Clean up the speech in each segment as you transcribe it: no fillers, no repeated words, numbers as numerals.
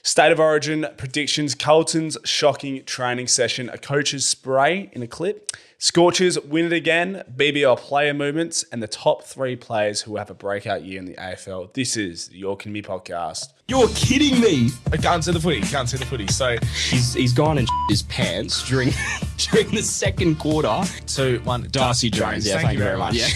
State of Origin predictions, Carlton's shocking training session, a coach's spray in a clip, Scorchers win it again, BBL player movements, and the top 3 players who have a breakout year in the AFL. This is the Your Kidding Me podcast. You're kidding me. I can't see the footy. So he's gone and his pants during the second quarter. 2, 1. Darcy Jones. Yeah, thank you very much. Yeah.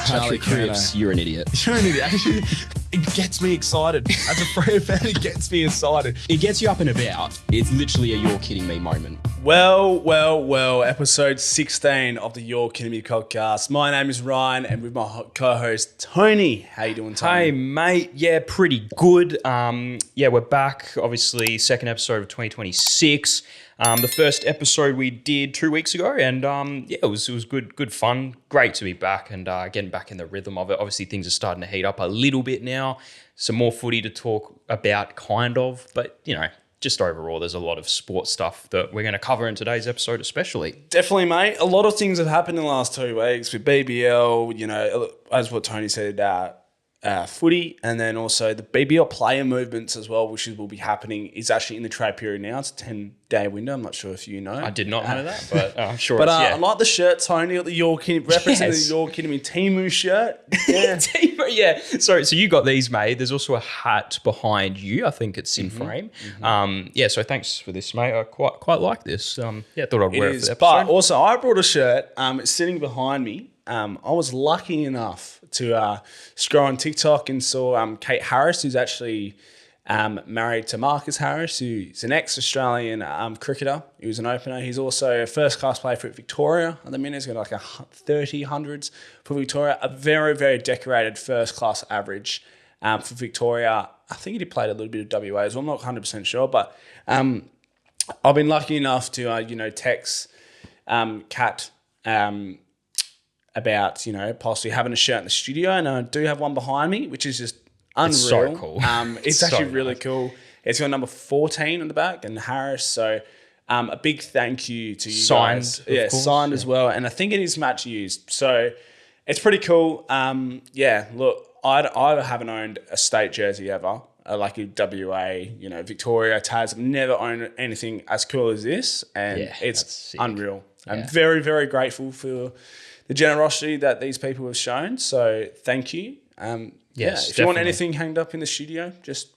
Charlie Cripps, you're an idiot. You're an idiot. Actually, it gets me excited. As a Freo fan, it gets me excited. It gets you up and about. It's literally a "you're kidding me" moment. Well, episode 16 of the Your Kidding Me podcast. My name is Ryan, and with my co-host Tony. How you doing, Tony? Hey, mate. Yeah, pretty good. We're back. Obviously, second episode of 2026. The first episode we did 2 weeks ago, and it was good fun. Great to be back and getting back in the rhythm of it. Obviously, things are starting to heat up a little bit now. Some more footy to talk about, kind of, but just overall, there's a lot of sports stuff that we're going to cover in today's episode, especially. Definitely, mate. A lot of things have happened in the last 2 weeks with BBL. As what Tony said, footy, and then also the BBL player movements as well, which will be happening. Is actually in the trade period now. It's a 10-day window. I'm not sure if you know. I did not know that, but I'm sure. But I like the shirt, Tony, the representing the Your Kidding Me Timu shirt. Yeah. Timu, yeah. So you got these made. There's also a hat behind you. I think it's in frame. Mm-hmm. So thanks for this, mate. I quite like this. I thought I'd wear it for the episode. But also, I brought a shirt. It's sitting behind me. I was lucky enough to scroll on TikTok and saw Kate Harris, who's actually married to Marcus Harris, who's an ex-Australian cricketer. He was an opener. He's also a first-class player for Victoria. At the minute, he's got like 30 hundreds for Victoria. A very, very decorated first-class average for Victoria. I think he played a little bit of WA as well. I'm not 100% sure, but I've been lucky enough to text Kat about, possibly having a shirt in the studio. And I do have one behind me, which is just unreal. It's so cool. It's actually really cool. It's got number 14 on the back and Harris. So a big thank you to you guys. Yeah, signed as well. And I think it is match used. So it's pretty cool. Look, I haven't owned a state jersey ever. Like a WA, Victoria, Taz. I've never owned anything as cool as this. And it's unreal. I'm very, very grateful for the generosity that these people have shown. So thank you. Yes, if you want anything hanged up in the studio, just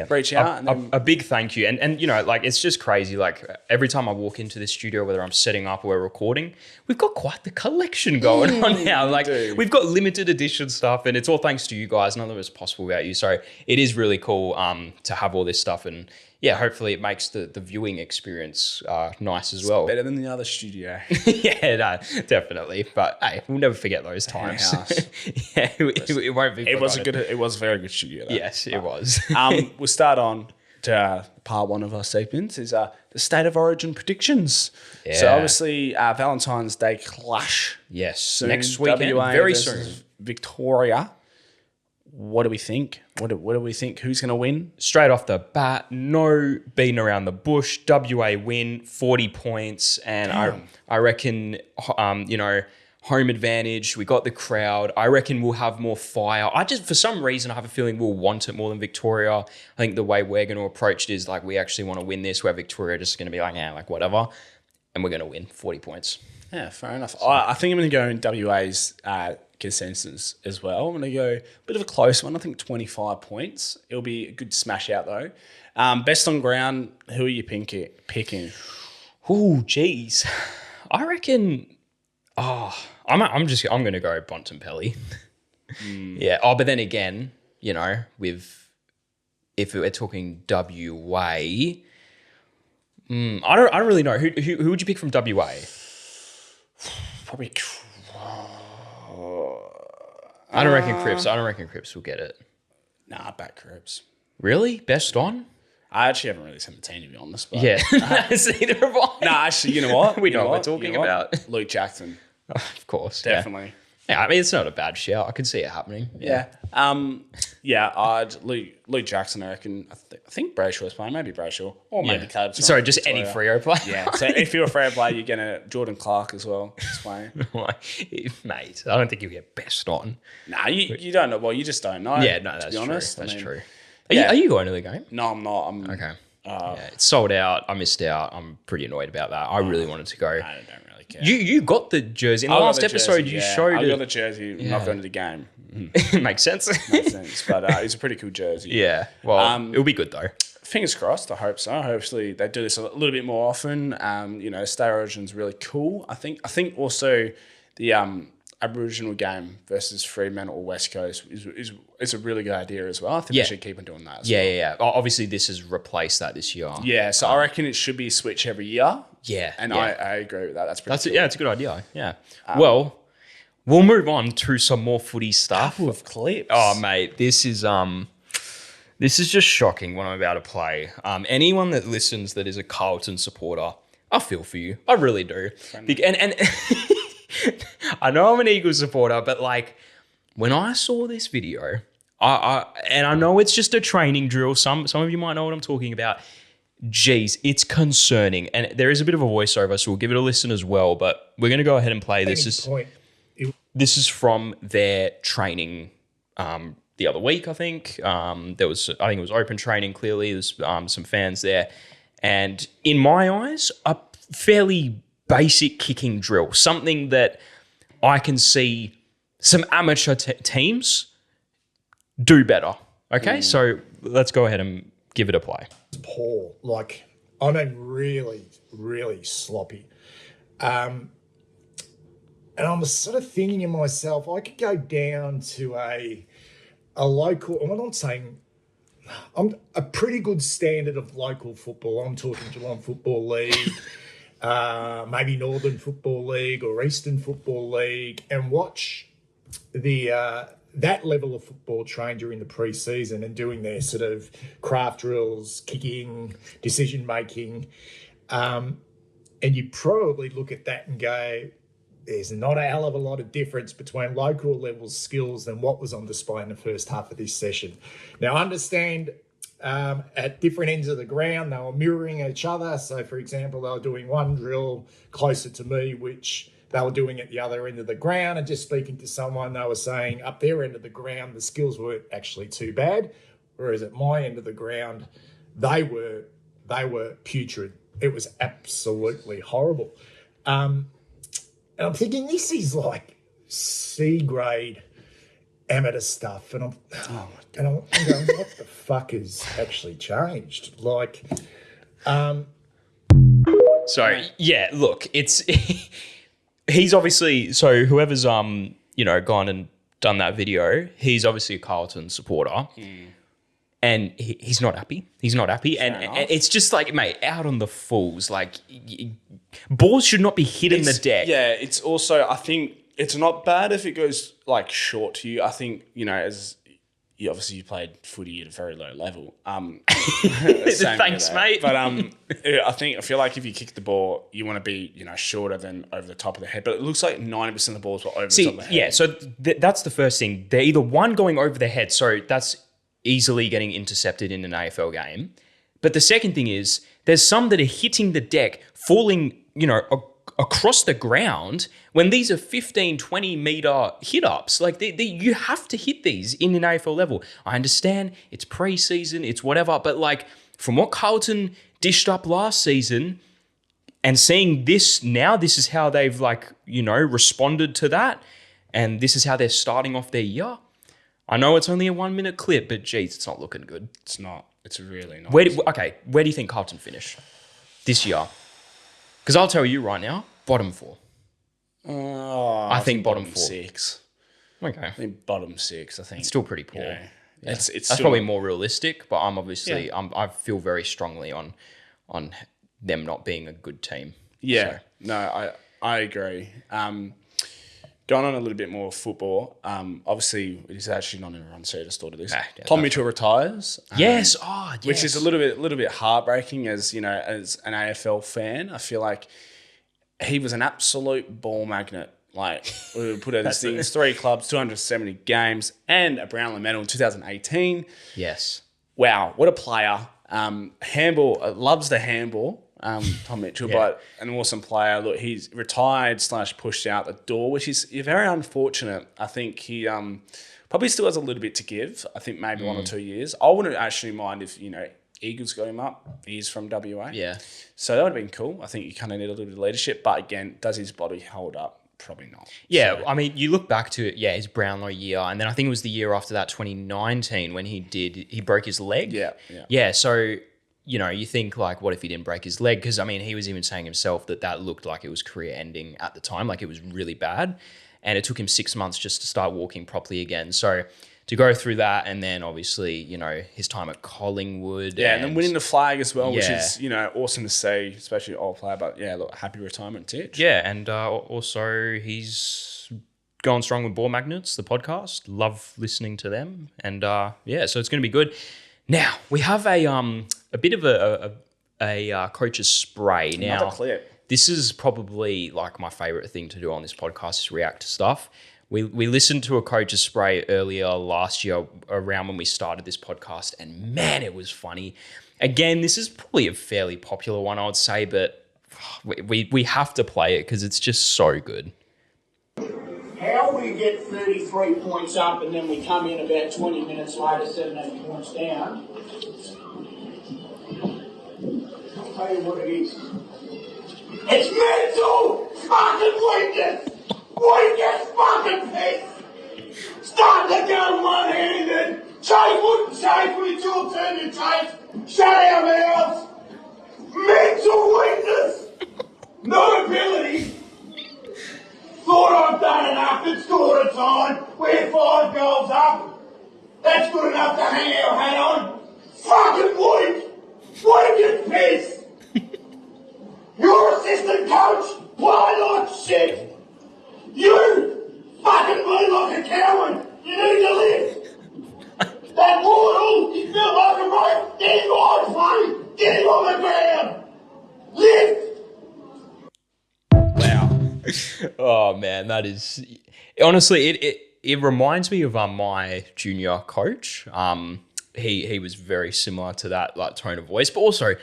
reach out. A big thank you. And it's just crazy. Like every time I walk into the studio, whether I'm setting up or we're recording, we've got quite the collection going on now. Like we've got limited edition stuff, and it's all thanks to you guys. None of it's possible without you. So it is really cool to have all this stuff, and hopefully it makes the viewing experience nice as well. Better than the other studio. Definitely. But hey, we'll never forget those times. It won't be. It was a very good studio, though. Yes, it was. We'll start on to part 1 of our segments is the State of Origin predictions. Yeah. So obviously Valentine's Day clash. Yes, soon. Next weekend, WA very soon. Victoria. What do we think? What do we think? Who's going to win? Straight off the bat, no beating around the bush. WA win, 40 points. And I reckon, home advantage. We got the crowd. I reckon we'll have more fire. For some reason, I have a feeling we'll want it more than Victoria. I think the way we're going to approach it is like we actually want to win this, where Victoria just going to be like, whatever. And we're going to win 40 points. Yeah, fair enough. I think I'm going to go in WA's consensus as well. I'm going to go a bit of a close one. I think 25 points. It'll be a good smash out though. Best on ground, who are you picking? Oh, geez. I reckon... I'm going to go Bontempelli. Yeah. But then again, if we're talking WA, I don't really know. Who would you pick from WA? Probably. I don't reckon Cripps will get it. Nah, back Cripps. Really? Best on? I actually haven't really seen the team, to be honest. But, yeah. Neither have I. Nah, actually, you know what? We know what we're talking about. Luke Jackson. Of course. Definitely. Yeah, I mean, it's not a bad shout. I can see it happening. Yeah. Luke Jackson, I reckon. I think Brayshaw's playing, maybe Brayshaw. Or maybe Caleb's. Sorry, just any Freo player. Yeah. So if you're a Freo player, you're going to Jordan Clark as well. He's playing. Mate, I don't think you'll get best on. Nah, you don't know. Well, you just don't know. Yeah, no, that's to be true. honest. That's true. yeah. Are you going to the game? No, I'm not. Okay. Yeah, it's sold out. I missed out. I'm pretty annoyed about that. I really wanted to go. I don't really care. You got the jersey. In the last episode, you showed I it. got the jersey. I'm not going to the game. Makes sense. Makes sense. But it's a pretty cool jersey. Yeah. Well, it'll be good, though. Fingers crossed. I hope so. Hopefully they do this a little bit more often. State Origin's really cool. I think also the Aboriginal game versus Fremantle or West Coast is a really good idea as well. I think they should keep on doing that as well. Yeah. Obviously, this has replaced that this year. Yeah, so I reckon it should be a switch every year. Yeah. And yeah. I agree with that. That's pretty cool. Yeah, it's a good idea. Yeah. Well, we'll move on to some more footy stuff. Couple of clips. Oh, mate, this is just shocking what I'm about to play. Anyone that listens that is a Carlton supporter, I feel for you. I really do. And I know I'm an Eagles supporter, but like when I saw this video, I know it's just a training drill. Some of you might know what I'm talking about. Geez, it's concerning. And there is a bit of a voiceover, so we'll give it a listen as well. But we're going to go ahead and play this. This is from their training the other week, I think. I think it was open training, clearly. There's some fans there. And in my eyes, a fairly basic kicking drill. Something that I can see some amateur teams do better. Okay, so let's go ahead and give it a play. Poor, I mean, really, really sloppy. And I'm sort of thinking to myself, I could go down to a local. I'm not saying I'm a pretty good standard of local football. I'm talking Geelong Football League, maybe Northern Football League or Eastern Football League, and watch that level of football train during the pre-season and doing their sort of craft drills, kicking, decision-making. And you probably look at that and go, there's not a hell of a lot of difference between local level skills than what was on display in the first half of this session. Now, I understand at different ends of the ground, they were mirroring each other. So, for example, they were doing one drill closer to me, which they were doing at the other end of the ground, and just speaking to someone, they were saying up their end of the ground, the skills weren't actually too bad, whereas at my end of the ground, they were putrid. It was absolutely horrible. And I'm thinking this is like C grade amateur stuff, and I'm going, what the fuck has actually changed? So yeah, look, it's. He's obviously, so whoever's gone and done that video, he's obviously a Carlton supporter, and he's not happy. He's not happy, and it's just like, mate, out on the fools. Like, balls should not be hitting the deck. Yeah, it's also, I think it's not bad if it goes like short to you. I think as you obviously played footy at a very low level. Thanks, mate. But I feel like if you kick the ball, you want to be shorter than over the top of the head. But it looks like 90% of the balls were over the top of the head. Yeah. So that's the first thing. They're either one going over the head, so that's easily getting intercepted in an AFL game. But the second thing is there's some that are hitting the deck, falling, across the ground when these are 15, 20 meter hit ups. Like you have to hit these in an AFL level. I understand it's pre-season, it's whatever, but like from what Carlton dished up last season and seeing this now, this is how they've responded to that. And this is how they're starting off their year. I know it's only a 1 minute clip, but geez, it's not looking good. It's not. It's really not. Where do you think Carlton finish this year? Because I'll tell you right now, bottom 4. I think bottom 4. 6. Okay. I think bottom 6. I think It's still pretty poor. Yeah. That's still probably more realistic, but I'm obviously I feel very strongly on them not being a good team. Yeah. So. No, I agree. Going on a little bit more football. Obviously, it is actually not in a run, so I just thought of this. Tom Mitchell retires. Yes. Which is a little bit heartbreaking as as an AFL fan. I feel like he was an absolute ball magnet Like, we put out these things, 3 clubs, 270 games, and a Brownlow medal in 2018. Yes. Wow, what a player. Handball, loves the handball, Tom Mitchell, but an awesome player. Look, he's retired / pushed out the door, which is very unfortunate. I think he probably still has a little bit to give. I think maybe 1 or 2 years. I wouldn't actually mind if, Eagles got him up. He's from WA. Yeah. So that would have been cool. I think you kind of need a little bit of leadership. But again, does his body hold up? Probably not. Yeah, So, I mean, you look back to it, his Brownlow year, and then I think it was the year after that, 2019, when he broke his leg. Yeah. So, you think like, what if he didn't break his leg? Because, I mean, he was even saying himself that looked like it was career ending at the time, like it was really bad. And it took him 6 months just to start walking properly again. So to go through that, and then obviously, his time at Collingwood. Yeah, and then winning the flag as well, which Yeah. is, awesome to see, especially an old player. But yeah, look, happy retirement, Titch. Yeah, and also he's going strong with Ball Magnets, the podcast. Love listening to them. And so it's going to be good. Now, we have a bit of a coach's spray. Now, Another clip. this is probably like my favorite thing to do on this podcast is react to stuff. We listened to a coach's spray earlier last year around when we started this podcast, and man, it was funny. Again, this is probably a fairly popular one, I would say, but we have to play it because it's just so good. How we get 33 points up and then we come in about 20 minutes later, 17 points down. I'll tell you what it is. It's mental fucking weakness! Weakest fucking piece! Start to go one-handed! Chase wouldn't chase when it's your turn to chase! Shut our mouths! Mental weakness! No ability! Thought I've done enough, it's quarter time, we're 5 goals up. That's good enough to hang our hat on. Fucking weak! Weak as piss! Your assistant coach, play like shit! You fucking play like a coward! You need to lift! That Wardle, he built like a rope! Get him on, play! Get him on the ground! Lift! Wow. Oh man, that is honestly it reminds me of my junior coach. He was very similar to that like tone of voice, but also,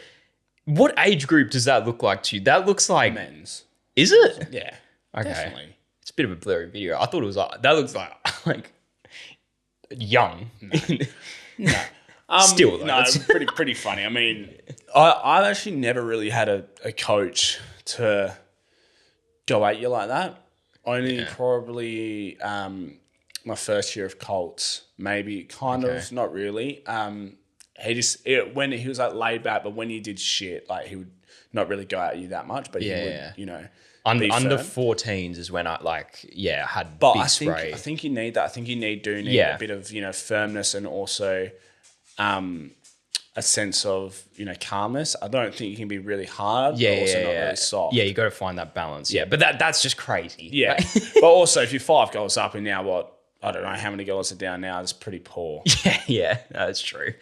what age group does that look like to you? That looks like Men's. Is it? Yeah. Okay. Definitely. It's a bit of a blurry video. I thought it was like that looks like young. No. Still though, no, that's- pretty funny. I mean, I've actually never really had a coach to go at you like that. Only probably my first year of Colts, maybe kind of, not really. He just when he was like laid back, but when you did shit, like he would not really go at you that much, but he would, be Under firm. 14s is when I had But big I think spray. I think you need that. I think you need a bit of firmness and also a sense of calmness. I don't think you can be really hard, but also not really soft. Yeah, you got to find that balance. Yeah, but that's just crazy. Yeah. But also, if you're 5 goals up and now I don't know how many goals are down now. It's pretty poor. Yeah, that's true.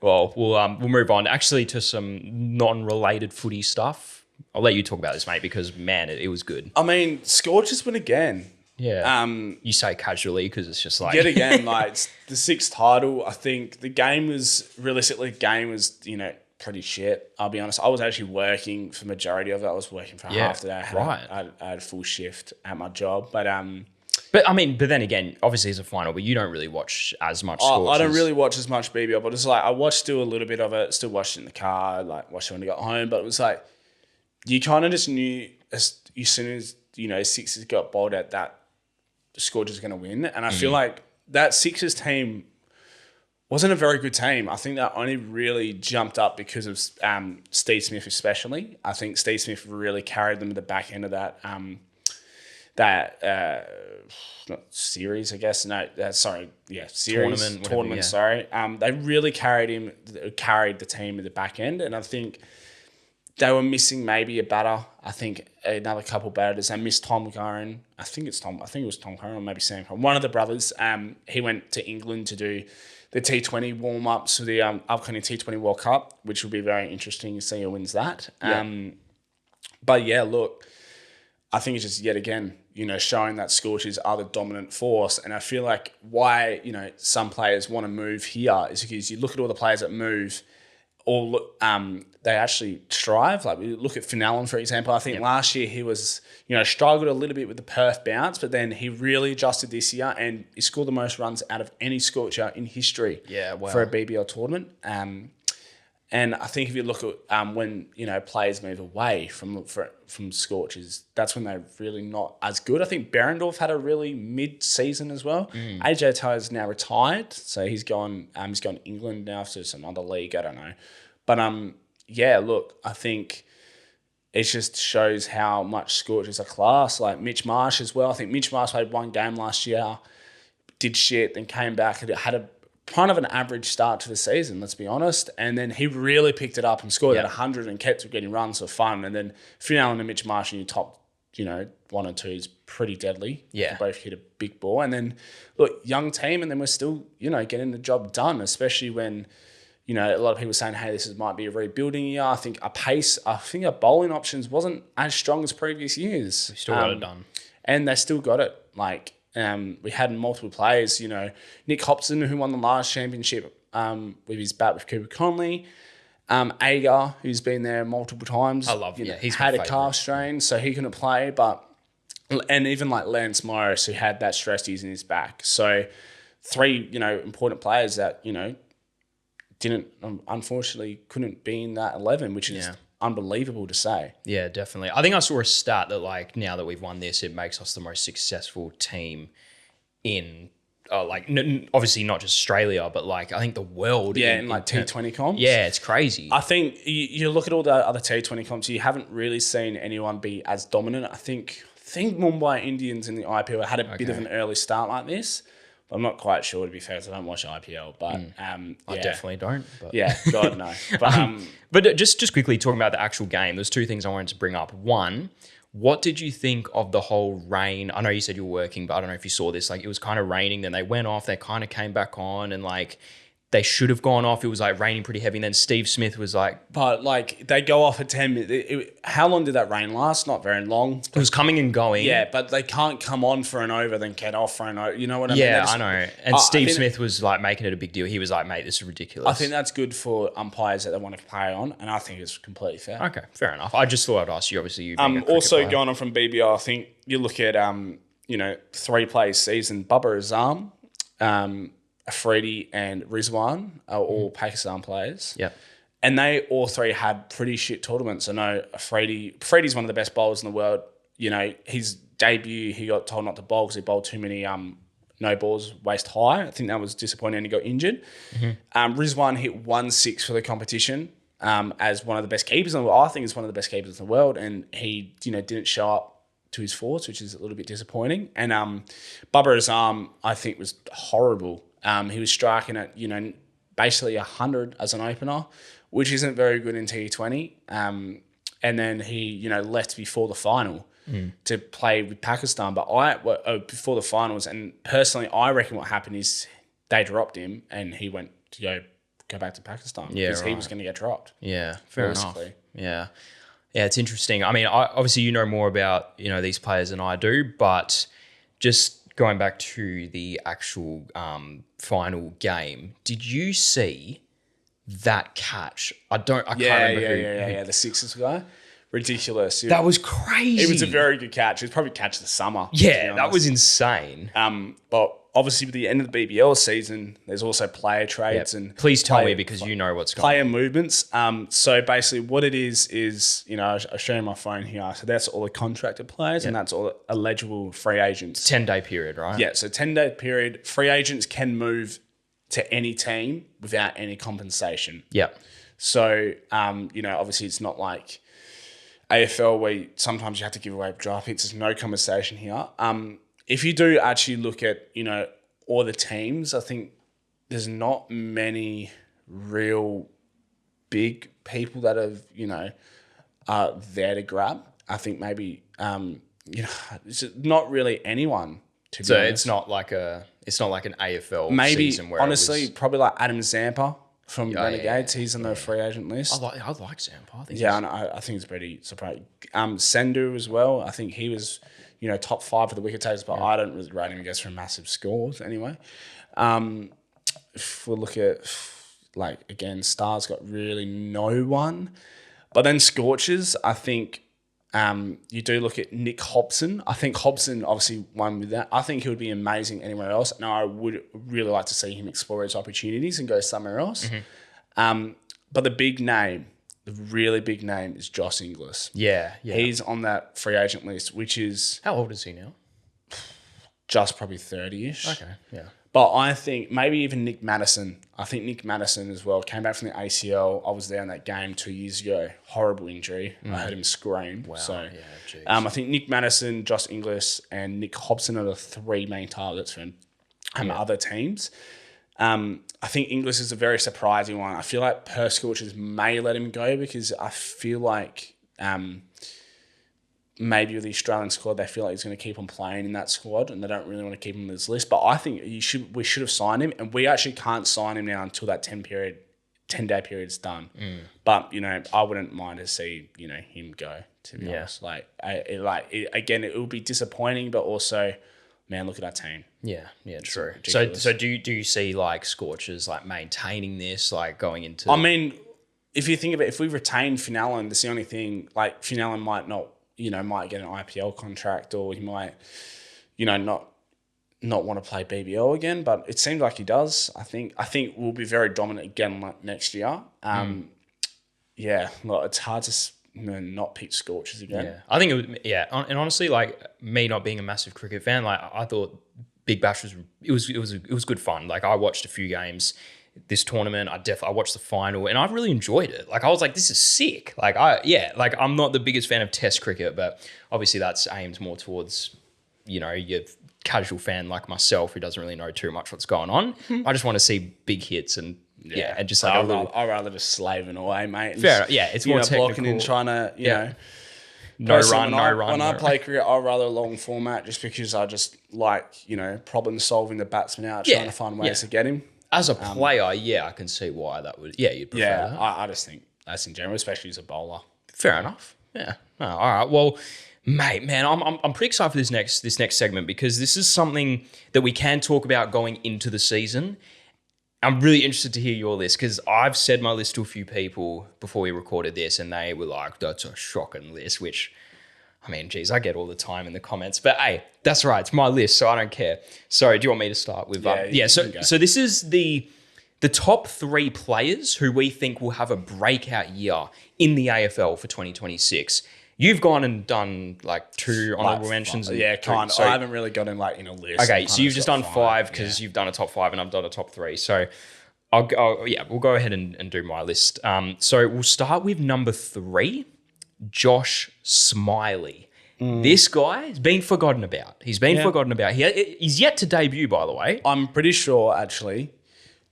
Well, we'll move on actually to some non-related footy stuff. I'll let you talk about this, mate, because man, it was good. I mean, Scorchers win again. Yeah. You say casually because it's just like Yet again, like it's the 6th title. I think the game was pretty shit. I'll be honest. I was actually working for majority of it. I was working for half the day. I had a full shift at my job, but then again, obviously it's a final, but you don't really watch as much. I Scorchers. don't really watch as much BBL, but it's like I watched still a little bit of it. Still watched it in the car, like watched it when I got home. But it was like you kind of just knew as soon as Sixers got bowled at that the Scorchers going to win, and I feel like that Sixers team wasn't a very good team. I think that only really jumped up because of Steve Smith, especially. I think Steve Smith really carried them to the back end of that not series, I guess. No, series tournament. Sorry, they really carried the team at the back end, and I think they were missing maybe a batter. I think another couple batters. They missed Tom Curran. I think it was Tom Curran or maybe Sam Curran. One of the brothers. He went to England to do the T20 warm ups for the upcoming T20 World Cup, which will be very interesting to see who wins that. But yeah, look. I think it's just yet again, showing that Scorchers are the dominant force. And I feel like why, some players want to move here is because you look at all the players that move, they actually strive. Like we look at Finalen, for example. I think last year he was, struggled a little bit with the Perth bounce, but then he really adjusted this year and he scored the most runs out of any Scorcher in history for a BBL tournament. And I think if you look at when players move away from Scorchers, that's when they're really not as good. I think Berendorf had a really mid-season as well. AJ Tyler's now retired, so he's gone to England now to some other league. I don't know, but look, I think it just shows how much Scorchers are class. Like Mitch Marsh as well. I think Mitch Marsh played one game last year, did shit, then came back and had a kind of an average start to the season, let's be honest. And then he really picked it up and scored at 100 and kept getting runs for fun. And then Finalen and Mitch Marsh in your top, 1 or 2 is pretty deadly. Yeah. They both hit a big ball. And then, look, young team, and then we're still, getting the job done, especially when, a lot of people saying, hey, might be a rebuilding year. I think our bowling options wasn't as strong as previous years. We still got it done. And they still got it. Like, we had multiple players, Nick Hobson, who won the last championship with his bat with Cooper Conley. Agar, who's been there multiple times. I love him. He's had a calf strain, so he couldn't play. And even like Lance Morris, who had that stress using his back. So 3, important players that, unfortunately couldn't be in that 11, which is unbelievable to say. Yeah, definitely. I think I saw a stat that like now that we've won this, it makes us the most successful team in obviously not just Australia, but like I think the world. Yeah, in like T20 comps. Yeah, it's crazy. I think you look at all the other T20 comps, you haven't really seen anyone be as dominant. I think Mumbai Indians in the IPL had a bit of an early start like this. I'm not quite sure, to be fair, because I don't watch IPL, but I definitely don't. But. Yeah, God, no. But just quickly talking about the actual game, there's 2 things I wanted to bring up. One, what did you think of the whole rain? I know you said you were working, but I don't know if you saw this. Like, it was kind of raining, then they went off, they kind of came back on, and like they should have gone off. It was like raining pretty heavy, and then Steve Smith was like... But like they go off at 10 minutes. How long did that rain last? Not very long. It was coming and going. Yeah, but they can't come on for an over, then get off for an over. You know what I mean? Yeah, I know. And Steve Smith was like making it a big deal. He was like, mate, this is ridiculous. I think that's good for umpires that they want to play on, and I think it's completely fair. Okay, fair enough. I just thought I'd ask you, obviously, you being a also player. going on from BBL, I think you look at, 3 plays season, Bubba Azam, Afridi and Rizwan are all Pakistan players. Yeah. And they all 3 had pretty shit tournaments. I know Afridi's one of the best bowlers in the world. His debut, he got told not to bowl because he bowled too many no balls waist high. I think that was disappointing and he got injured. Rizwan hit 1-6 for the competition as one of the best keepers in the world. I think he's one of the best keepers in the world. And he, didn't show up to his force, which is a little bit disappointing. And Bubba Azam, I think, was horrible. He was striking at, basically 100 as an opener, which isn't very good in T20. And then he, left before the final to play with Pakistan. But before the finals, and personally, I reckon what happened is they dropped him and he went to go back to Pakistan because he was going to get dropped. Yeah, fair enough. Yeah. Yeah, it's interesting. I mean, obviously you know more about, these players than I do, but just going back to the actual final game, did you see that catch? I can't remember who. The Sixers guy. Ridiculous. That was crazy. It was a very good catch. It was probably catch of the summer. Yeah, that was insane. But obviously with the end of the BBL season, there's also player trades and please tell me because you know what's going on. Player movements. So basically what it is, I'll show you my phone here. So that's all the contracted players and that's all the eligible free agents. 10-day period, right? Yeah, so 10-day period. Free agents can move to any team without any compensation. Yeah. So, obviously it's not like AFL where sometimes you have to give away draft picks. There's no compensation here. If you do actually look at, all the teams, I think there's not many real big people that have, are there to grab. I think maybe, it's not really anyone, to be honest. It's not like an AFL maybe, season where honestly, probably like Adam Zampa from Yeah, Renegades. He's on the free agent list. I like Zampa. I think Yeah, and I think it's pretty surprising. Sendu as well. I think he was, top 5 for the wicket takers, but I don't really rate him against from massive scores anyway. If we look at, again, Stars got really no one. But then Scorchers, I think you do look at Nick Hobson. I think Hobson obviously won with that. I think he would be amazing anywhere else. And I would really like to see him explore his opportunities and go somewhere else. But the really big name is Josh Inglis. Yeah. He's on that free agent list, which is How old is he now? just probably 30-ish. Okay, yeah. But I think maybe even Nick Madison. I think Nick Madison as well came back from the ACL. I was there in that game 2 years ago. Horrible injury. I heard him scream. Wow. So, I think Nick Madison, Josh Inglis, and Nick Hobson are the 3 main targets for other teams. I think Inglis is a very surprising one. I feel like Perth Scorchers may let him go because I feel like maybe with the Australian squad, they feel like he's going to keep on playing in that squad and they don't really want to keep him on this list. But I think we should have signed him, and we actually can't sign him now until that 10-day period's done. But, I wouldn't mind to see, him go, to be honest. Again, it will be disappointing, but also, man, look at our team. Yeah, true. So do you see Scorchers maintaining this, going into? I mean, if you think of it, if we retain Finalen, that's the only thing. Finalen might not, might get an IPL contract, or he might, not want to play BBL again. But it seems like he does. I think we'll be very dominant again next year. It's hard to not pick Scorchers again. Yeah, I think it would. Yeah, and honestly, me not being a massive cricket fan, I thought Big Bash was good fun. I watched a few games this tournament. I watched the final and I really enjoyed it. I was like, this is sick. I'm not the biggest fan of Test cricket, but obviously that's aimed more towards, your casual fan like myself who doesn't really know too much what's going on. I just want to see big hits and and just I'd rather just slaving away, mate. Fair enough. Yeah, it's more technical. Blocking and trying to, No run. When I play cricket, I'd rather a long format just because I just like, problem solving the batsman out, trying to find ways to get him. As a player, I can see why that would. Yeah, you'd prefer that. I just think that's in general, especially as a bowler. Fair enough. Yeah. Oh, all right. Well, mate, man, I'm pretty excited for this next segment because this is something that we can talk about going into the season. I'm really interested to hear your list because I've said my list to a few people before we recorded this, and they were like, "That's a shocking list." Which, I mean, geez, I get all the time in the comments, but hey, that's right. It's my list, so I don't care. So, do you want me to start with? So this is the top 3 players who we think will have a breakout year in the AFL for 2026. You've gone and done 2 honorable mentions. Yeah, kind of. So I haven't really got in in a list. Okay, so you've just done 5 because you've done a top 5 and I've done a top 3. So we'll go ahead and do my list. So we'll start with number 3. Josh Smiley. This guy has been forgotten about. He's been forgotten about. He's yet to debut, by the way. I'm pretty sure, actually,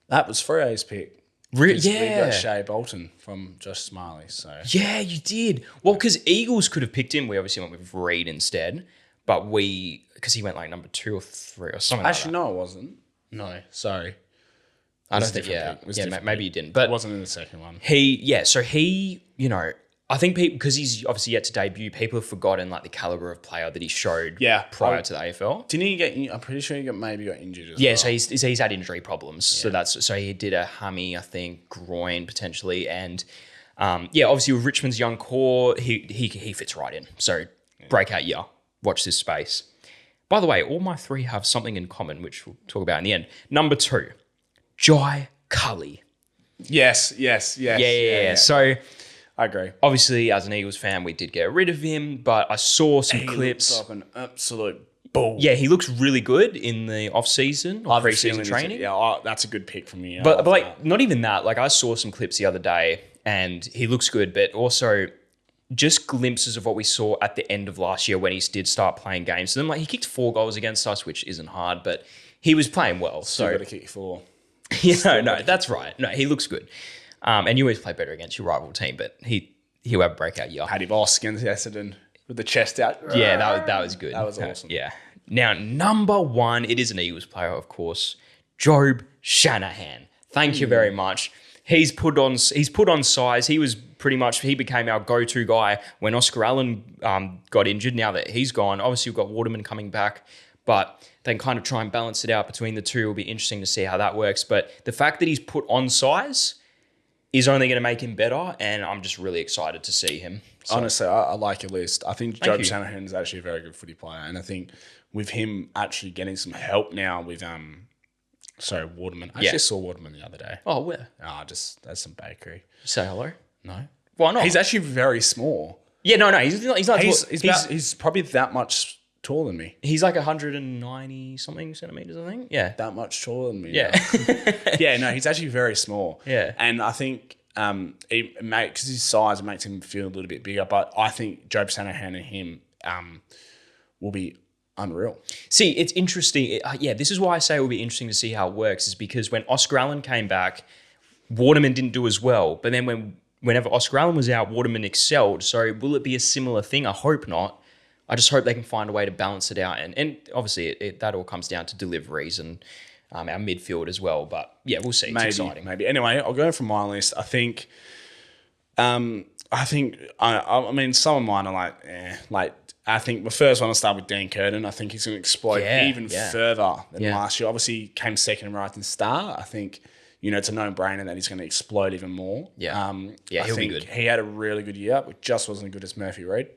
that was Freya's pick. We got Shea Bolton from Josh Smiley. So yeah, you did. Well, because Eagles could have picked him. We obviously went with Reed instead. But because he went number 2 or 3 or something actually, like that. No, it wasn't. No, sorry. I don't think, maybe you didn't. But it wasn't in the second one. So he, I think people, because he's obviously yet to debut, people have forgotten the caliber of player that he showed prior to the AFL. Didn't he get? I'm pretty sure he maybe got injured as well. Yeah, so he's had injury problems. Yeah. So he did a hammy, I think, groin potentially, and obviously with Richmond's young core, he fits right in. So breakout year. Watch this space. By the way, all my 3 have something in common, which we'll talk about in the end. Number 2, Jai Cully. Yes. Yeah. So I agree. Obviously, as an Eagles fan, we did get rid of him, but I saw some clips. He looks like an absolute bull. Yeah, he looks really good in the off-season or pre-season training. That's a good pick from me. But not even that. I saw some clips the other day, and he looks good, but also just glimpses of what we saw at the end of last year when he did start playing games. So then, he kicked 4 goals against us, which isn't hard, but he was playing well. Still got to kick 4. No, that's right. No, he looks good. And you always play better against your rival team, but he'll have a breakout year. Paddy Voss against Essendon with the chest out. Yeah, that was good. That was awesome. Yeah. Now, number 1, it is an Eagles player, of course, Job Shanahan. Thank you very much. he's put on size. He became our go-to guy when Oscar Allen got injured. Now that he's gone, obviously we've got Waterman coming back, but they can kind of try and balance it out between the two. It'll be interesting to see how that works. But the fact that he's put on size is only going to make him better, and I'm just really excited to see him. So, honestly, I like your list. I think Job you. Shanahan is actually a very good footy player, and I think with him actually getting some help now with Waterman. I actually saw Waterman the other day. oh, where? Just that's some bakery. Say hello. No, Why not? he's actually very small. Yeah, no, he's not. He's probably that much taller than me. He's like 190 something centimeters, I think. Yeah. That much taller than me. Yeah. Yeah, no, he's actually very small. Yeah. And I think because his size makes him feel a little bit bigger, but I think Job Shanahan and him will be unreal. See, it's interesting. This is why I say it will be interesting to see how it works, is because when Oscar Allen came back, Waterman didn't do as well. But then whenever Oscar Allen was out, Waterman excelled. So will it be a similar thing? I hope not. I just hope they can find a way to balance it out. And obviously that all comes down to deliveries and our midfield as well. But yeah, we'll see. It's exciting. Maybe. Anyway, I'll go from my list. I think, I mean, some of mine are I think the first one I'll start with Dan Curtin. I think he's going to explode even further than last year. Obviously, he came second in Rising Star. I think, it's a no-brainer that he's going to explode even more. Yeah. He'll be good. He had a really good year, but just wasn't as good as Murphy Reid,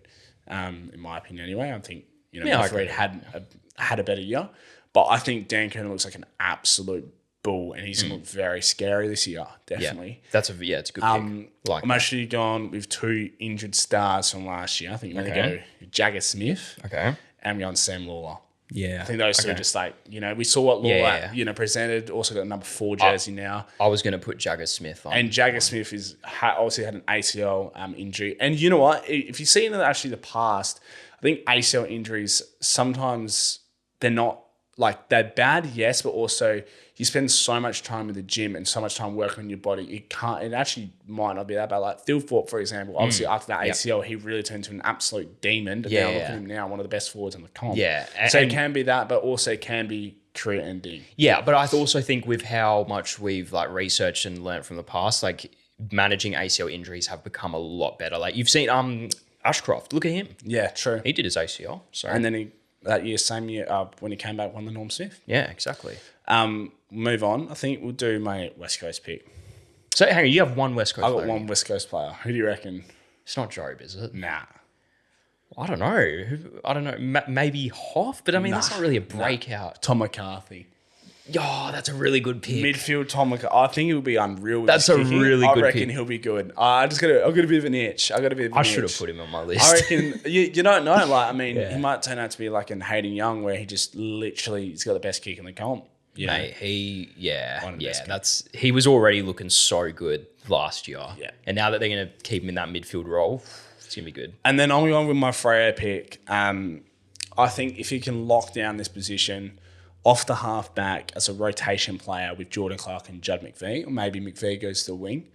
in my opinion anyway. I think, Murphy Reid had a better year. But I think Dan Curtin looks like an absolute bull, and he's going to look very scary this year, definitely. Yeah, it's a good pick. I'm actually gone with two injured stars from last year. I think I'm going to go Jagger Smith and I'm going Sam Lawler. Yeah. I think those two are just we saw what Lawler, presented. Also got a number 4 jersey now. I was going to put Jagger Smith on. And Jagger Smith obviously had an ACL injury. And you know what? If you see in the past, I think ACL injuries, sometimes they're not, they're bad, yes, but also you spend so much time in the gym and so much time working on your body, it actually might not be that bad. Like Phil Thorpe, for example, obviously after that ACL, he really turned into an absolute demon. Now look at him now, one of the best forwards in the comp. Yeah. So it can be that, but also can be career ending. Yeah, but I also think with how much we've researched and learned from the past, managing ACL injuries have become a lot better. You've seen Ashcroft, look at him. Yeah, true. He did his ACL. So. And then same year, when he came back, won the Norm Smith. Yeah, exactly. Move on. I think we'll do my West Coast pick. So hang on, you have one West Coast player. I've got one West Coast player. Who do you reckon? It's not Job, is it? Nah. I don't know. Maybe Hoff, but that's not really a breakout. Tom McCarthy. Oh, that's a really good pick. Midfield Tom McCarthy. I think he'll be unreal. That's a really good pick. I reckon he'll be good. I've got a bit of an itch. I should have put him on my list. I reckon you don't know. He might turn out to be like an Hayden Young, where he just literally he's got the best kick in the comp. Mate, he was already looking so good last year. Yeah. And now that they're going to keep him in that midfield role, it's going to be good. And then I'm going with my Freo pick. I think if he can lock down this position off the half back as a rotation player with Jordan Clark and Judd McVee, or maybe McVee goes to the wing,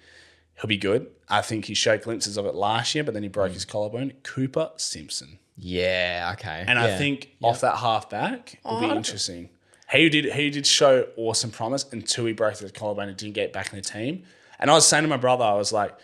he'll be good. I think he showed glimpses of it last year, but then he broke his collarbone. Cooper Simpson. Yeah, okay. And I think off that half back will be interesting. He did show awesome promise until he broke his collarbone and didn't get back in the team. And I was saying to my brother, I was like,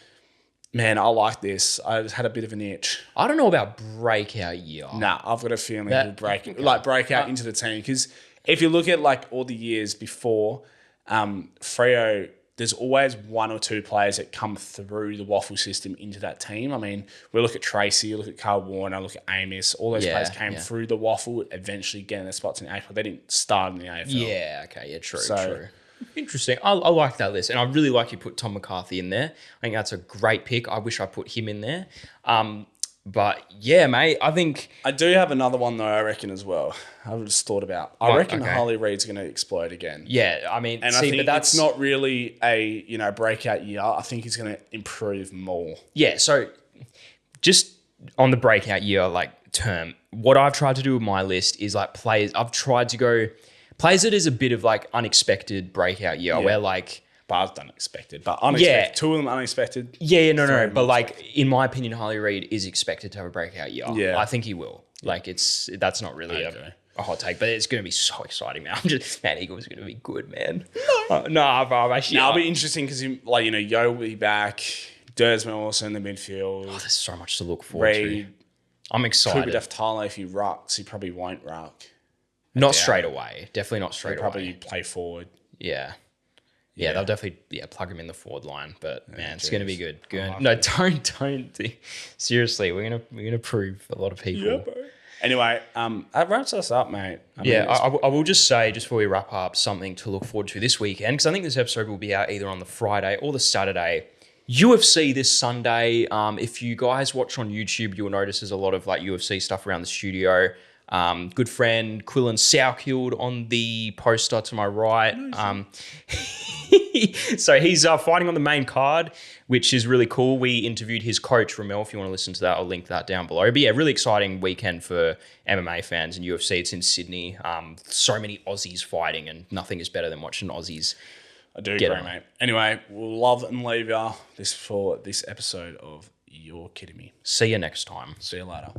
man, I like this. I just had a bit of an itch. I don't know about breakout year. Nah, I've got a feeling he'll break out into the team. Because if you look at all the years before, Freo, there's always one or two players that come through the waffle system into that team. I mean, we look at Tracy, look at Carl Warner, look at Amos. All those players came through the waffle, eventually getting their spots in the AFL. They didn't start in the AFL. Yeah, okay, yeah, true. Interesting. I like that list. And I really like you put Tom McCarthy in there. I think that's a great pick. I wish I put him in there. But yeah, mate, I think... I do have another one, though, I reckon, as well. I've just thought about. I reckon Harley Reid's going to explode again. Yeah, I mean... And I think that's not really a breakout year. I think he's going to improve more. Yeah, so just on the breakout year term, what I've tried to do with my list is players... I've tried to go... Players that is a bit of unexpected breakout year where Bar's unexpected, but unexpected. Yeah. Two of them unexpected. Yeah, no. But in my opinion, Harley Reid is expected to have a breakout year. Yeah. I think he will. That's not really a hot take, but it's going to be so exciting, man. Man, Eagles are going to be good, man. No, bro, actually, It'll be interesting because Yo will be back. Dersman also in the midfield. there's so much to look forward to. Reid I'm could excited. be Def Tyler if he rucks. He probably won't ruck. Not straight away. Definitely not straight He'll probably away. play forward. Yeah. Yeah, they'll definitely plug him in the forward line, but man, it's geez. going to be good. No, don't. Seriously, we're gonna prove a lot of people. bro. Anyway, that wraps us up, mate. I will just say, just before we wrap up, something to look forward to this weekend, because I think this episode will be out either on the Friday or the Saturday. UFC this Sunday. If you guys watch on YouTube, you'll notice there's a lot of UFC stuff around the studio. Good friend Quillan Soukhild on the poster to my right. So he's fighting on the main card, which is really cool. We interviewed his coach, Ramel. If you want to listen to that, I'll link that down below. But yeah, really exciting weekend for MMA fans and UFC. It's in Sydney. So many Aussies fighting, and nothing is better than watching Aussies. I do agree, mate. Anyway, we'll love and leave you for this episode of You're Kidding Me. See you next time. See you later.